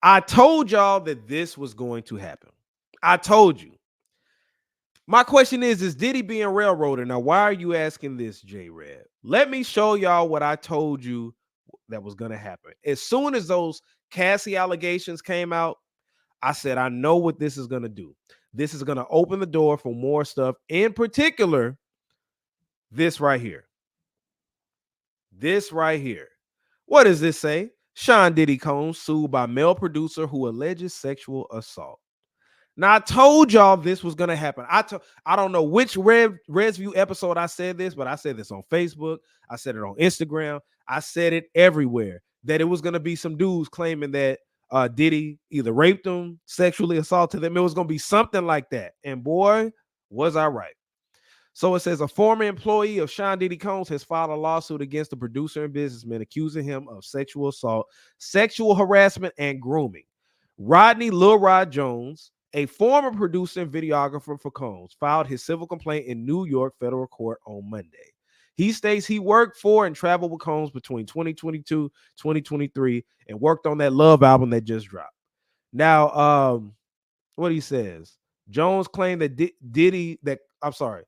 I told y'all that this was going to happen. I told you. My question is Diddy being railroaded? Now, why are you asking this, J Red? Let me show y'all what I told you that was going to happen. As soon as those Cassie allegations came out, I said, I know what this is going to do. This is going to open the door for more stuff, in particular, this right here. This right here. What does this say? Sean Diddy Combs sued by male producer who alleges sexual assault. Now I told y'all this was gonna happen. I don't know which Reds View episode I said this, but I said this on Facebook. I said it on Instagram. I said it everywhere that it was gonna be some dudes claiming that Diddy either raped them, sexually assaulted them. It was gonna be something like that. And boy, was I right. So it says a former employee of Sean Diddy Combs has filed a lawsuit against the producer and businessman, accusing him of sexual assault, sexual harassment, and grooming. Rodney Lil Rod Jones, a former producer and videographer for Combs, filed his civil complaint in New York federal court on Monday. He states he worked for and traveled with Combs between 2022, 2023, and worked on that Love album that just dropped. Now, what he says, Jones claimed that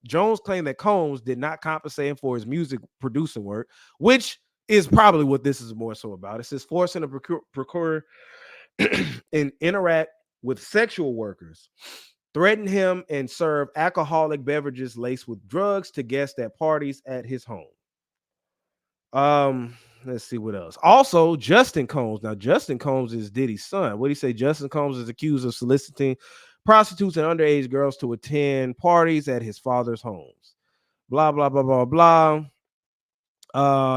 Jones claimed that Combs did not compensate him for his music producing work, which is probably what this is more so about. It says forcing a procure and interact with sexual workers, threaten him, and serve alcoholic beverages laced with drugs to guests at parties at his home. Let's see what else. Also, Justin Combs. Now, Justin Combs is Diddy's son. What do you say? Justin Combs is accused of soliciting prostitutes and underage girls to attend parties at his father's homes. Blah blah blah blah blah.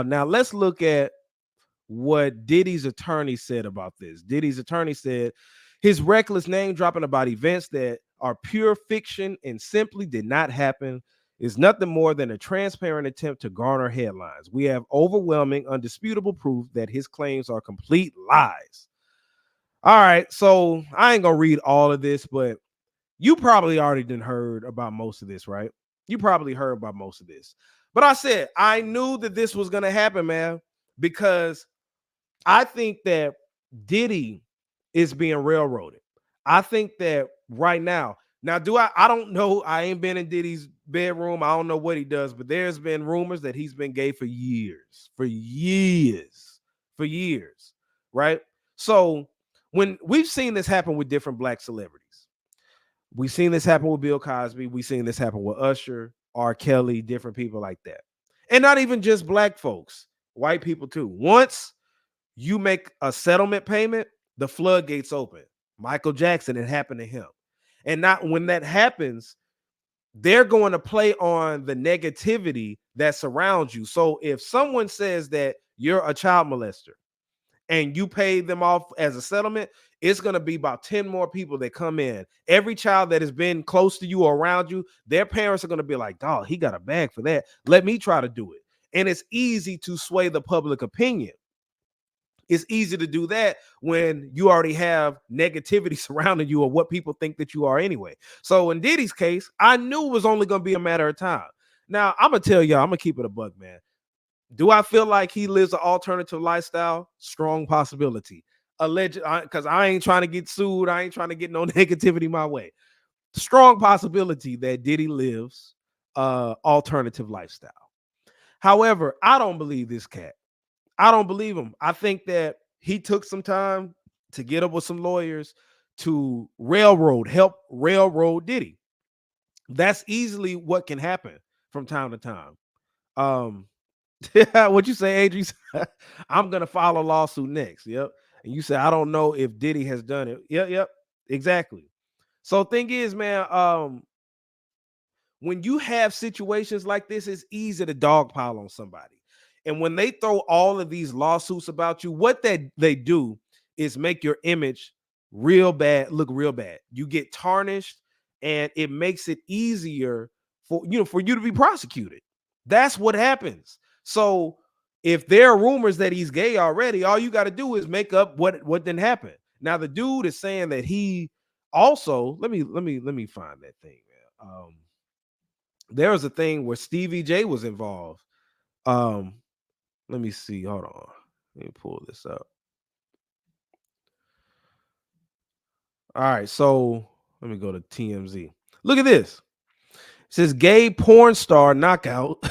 Now let's look at what Diddy's attorney said about this. Diddy's attorney said his reckless name dropping about events that are pure fiction and simply did not happen is nothing more than a transparent attempt to garner headlines. We have overwhelming, undisputable proof that his claims are complete lies. All right, so I ain't gonna read all of this, but you probably already done heard about most of this, right? You probably heard about most of this. But I said I knew that this was gonna happen, man, because I think that Diddy is being railroaded. I think that right now, I don't know. I ain't been in Diddy's bedroom. I don't know what he does, but there's been rumors that he's been gay for years, right? So when we've seen this happen with different black celebrities, we've seen this happen with Bill Cosby, we've seen this happen with Usher, R. Kelly, different people like that. And not even just black folks, white people too. Once you make a settlement payment, the floodgates open. Michael Jackson, it happened to him. And not when that happens, they're going to play on the negativity that surrounds you. So if someone says that you're a child molester and you pay them off as a settlement, it's going to be about 10 more people that come in. Every child that has been close to you or around you, their parents are going to be like, dog, he got a bag for that. Let me try to do it. And it's easy to sway the public opinion. It's easy to do that when you already have negativity surrounding you or what people think that you are anyway. So in Diddy's case, I knew it was only going to be a matter of time. Now, I'm going to tell y'all, I'm going to keep it a buck, man. Do I feel like he lives an alternative lifestyle? Strong possibility. Alleged, because I ain't trying to get sued. I ain't trying to get no negativity my way. Strong possibility that Diddy lives alternative lifestyle. However, I don't believe this cat. I don't believe him. I think that he took some time to get up with some lawyers to help railroad Diddy. That's easily what can happen from time to time. Um, what you say, Adrian? I'm gonna file a lawsuit next. Yep. And you say I don't know if Diddy has done it. Yep, exactly. So thing is, man, when you have situations like this, it's easy to dogpile on somebody. And when they throw all of these lawsuits about you, what they do is make your image look real bad. You get tarnished, and it makes it easier for you to be prosecuted. That's what happens. So if there are rumors that he's gay already, all you got to do is make up what didn't happen. Now the dude is saying that he also let me find that thing, man. There was a thing where Stevie J was involved. Let me see. Hold on. Let me pull this up. All right, so let me go to TMZ. Look at this. It says gay porn star knockout.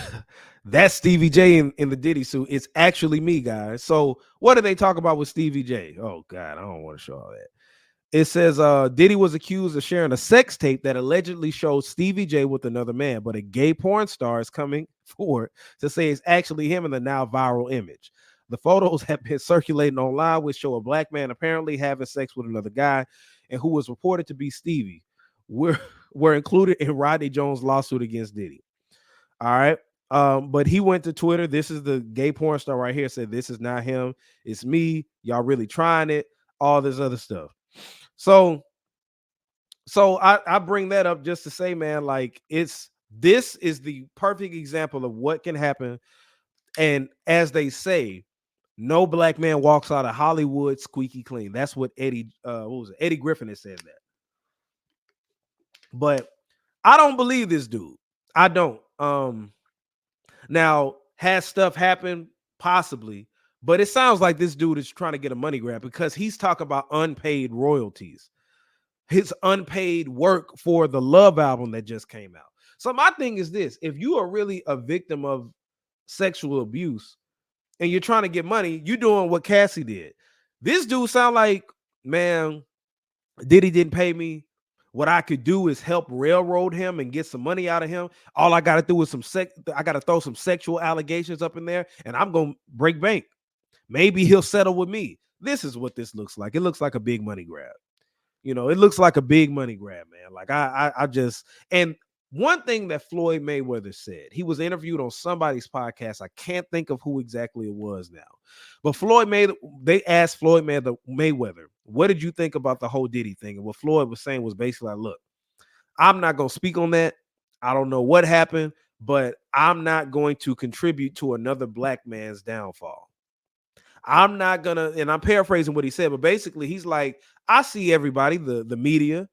That's Stevie J in the Diddy suit. It's actually me, guys. So what do they talk about with Stevie J? Oh God, I don't want to show all that. It says Diddy was accused of sharing a sex tape that allegedly showed Stevie J with another man, but a gay porn star is coming forward to say it's actually him in the now viral image. The photos have been circulating online, which show a black man apparently having sex with another guy, and who was reported to be Stevie. Were were included in Rodney Jones' lawsuit against Diddy. All right. But he went to Twitter. This is the gay porn star right here. Said this is not him. It's me. Y'all really trying it. All this other stuff. So I bring that up just to say, man, like this is the perfect example of what can happen. And as they say, no black man walks out of Hollywood squeaky clean. That's what Eddie Griffin has said that. But I don't believe this dude. I don't. Now, has stuff happened? Possibly, but it sounds like this dude is trying to get a money grab because he's talking about unpaid royalties, his unpaid work for the Love album that just came out. So my thing is this: if you are really a victim of sexual abuse and you're trying to get money, you're doing what Cassie did. This dude sound like, man, Diddy didn't pay me. What I could do is help railroad him and get some money out of him. All I got to do is I got to throw some sexual allegations up in there, and I'm gonna break bank. Maybe he'll settle with me. This is what this looks like. It looks like a big money grab. It looks like a big money grab, man. Like I just and one thing that Floyd Mayweather said, he was interviewed on somebody's podcast. I can't think of who exactly it was now, but they asked Floyd Mayweather, what did you think about the whole Diddy thing? And what Floyd was saying was basically like, look, I'm not going to speak on that. I don't know what happened, but I'm not going to contribute to another black man's downfall. I'm not gonna, and I'm paraphrasing what he said, but basically he's like, I see everybody, the media,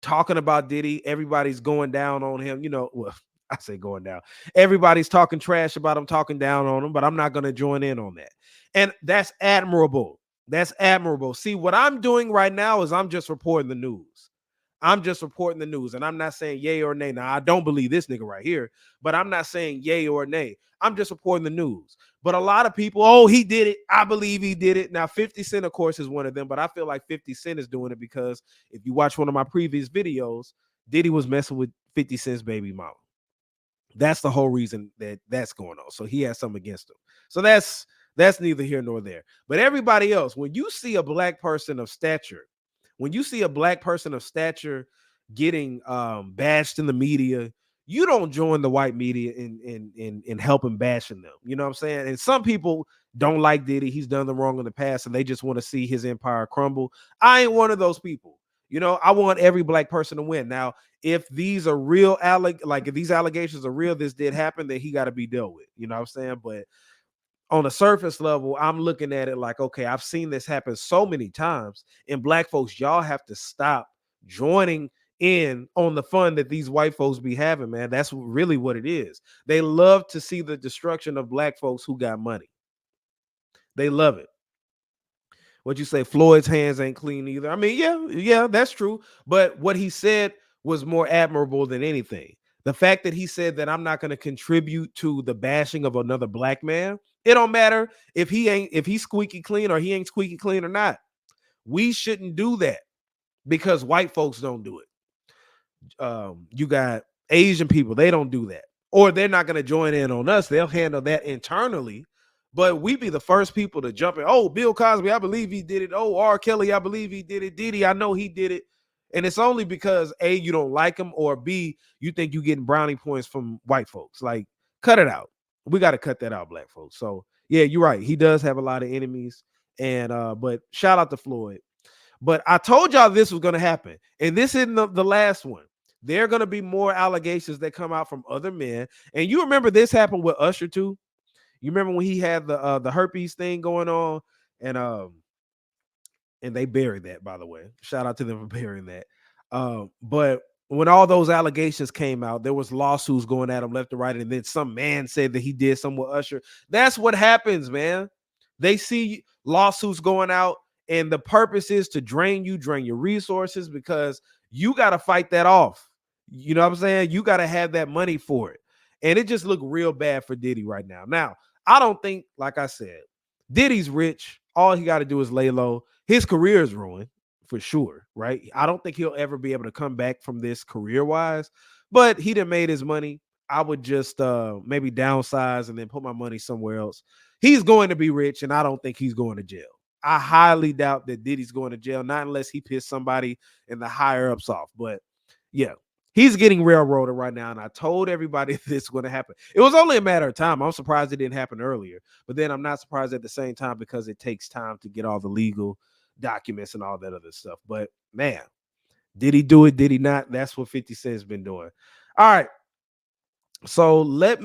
talking about Diddy. Everybody's going down on him. Well, I say going down. Everybody's talking trash about him, talking down on him, but I'm not going to join in on that. And that's admirable. That's admirable. See, what I'm doing right now is I'm just reporting the news. I'm just reporting the news, and I'm not saying yay or nay. Now, I don't believe this nigga right here, but I'm not saying yay or nay. I'm just reporting the news. But a lot of people, oh, he did it. I believe he did it. Now, 50 Cent, of course, is one of them, but I feel like 50 Cent is doing it because if you watch one of my previous videos, Diddy was messing with 50 Cent's baby mama. That's the whole reason that's going on. So he has something against him. So that's neither here nor there. But everybody else, when you see a black person of stature, getting bashed in the media, you don't join the white media in helping bashing them. You know what I'm saying? And some people don't like Diddy. He's done them wrong in the past, and they just want to see his empire crumble. I ain't one of those people. I want every black person to win. Now, if these are real, if these allegations are real, this did happen, then he got to be dealt with. You know what I'm saying? But on a surface level, I'm looking at it like, okay, I've seen this happen so many times. And black folks, y'all have to stop joining in on the fun that these white folks be having, man. That's really what it is. They love to see the destruction of black folks who got money. They love it. What you say, Floyd's hands ain't clean either. I mean, yeah, that's true. But what he said was more admirable than anything. The fact that he said that I'm not going to contribute to the bashing of another black man, it don't matter if he's squeaky clean or he ain't squeaky clean or not. We shouldn't do that because white folks don't do it. You got Asian people, they don't do that. Or they're not going to join in on us. They'll handle that internally. But we be the first people to jump in. Oh, Bill Cosby, I believe he did it. Oh, R. Kelly, I believe he did it. Diddy, I know he did it. And it's only because A, you don't like him, or B, you think you're getting brownie points from white folks. Like, cut it out. We got to cut that out, black folks. So, yeah, you're right. He does have a lot of enemies. And but shout out to Floyd. But I told y'all this was going to happen. And this isn't the last one. There are going to be more allegations that come out from other men. And you remember this happened with Usher too? You remember when he had the herpes thing going on, and they buried that, by the way. Shout out to them for burying that. But when all those allegations came out, there was lawsuits going at him left and right, and then some man said that he did something with Usher. That's what happens, man. They see lawsuits going out, And the purpose is to drain your resources, because you got to fight that off. You know what I'm saying? You got to have that money for it. And it just looked real bad for Diddy right now. Now, I don't think, like I said, Diddy's rich. All he got to do is lay low. His career is ruined for sure, right? I don't think he'll ever be able to come back from this career-wise, but he done made his money. I would just maybe downsize and then put my money somewhere else. He's going to be rich, and I don't think he's going to jail. I highly doubt that Diddy's going to jail, not unless he pissed somebody in the higher ups off. But yeah, he's getting railroaded right now, and I told everybody this is going to happen. It was only a matter of time. I'm surprised it didn't happen earlier, but then I'm not surprised at the same time, because it takes time to get all the legal documents and all that other stuff. But man, did he do it? Did he not? That's what 50 Cent's been doing. All right. So let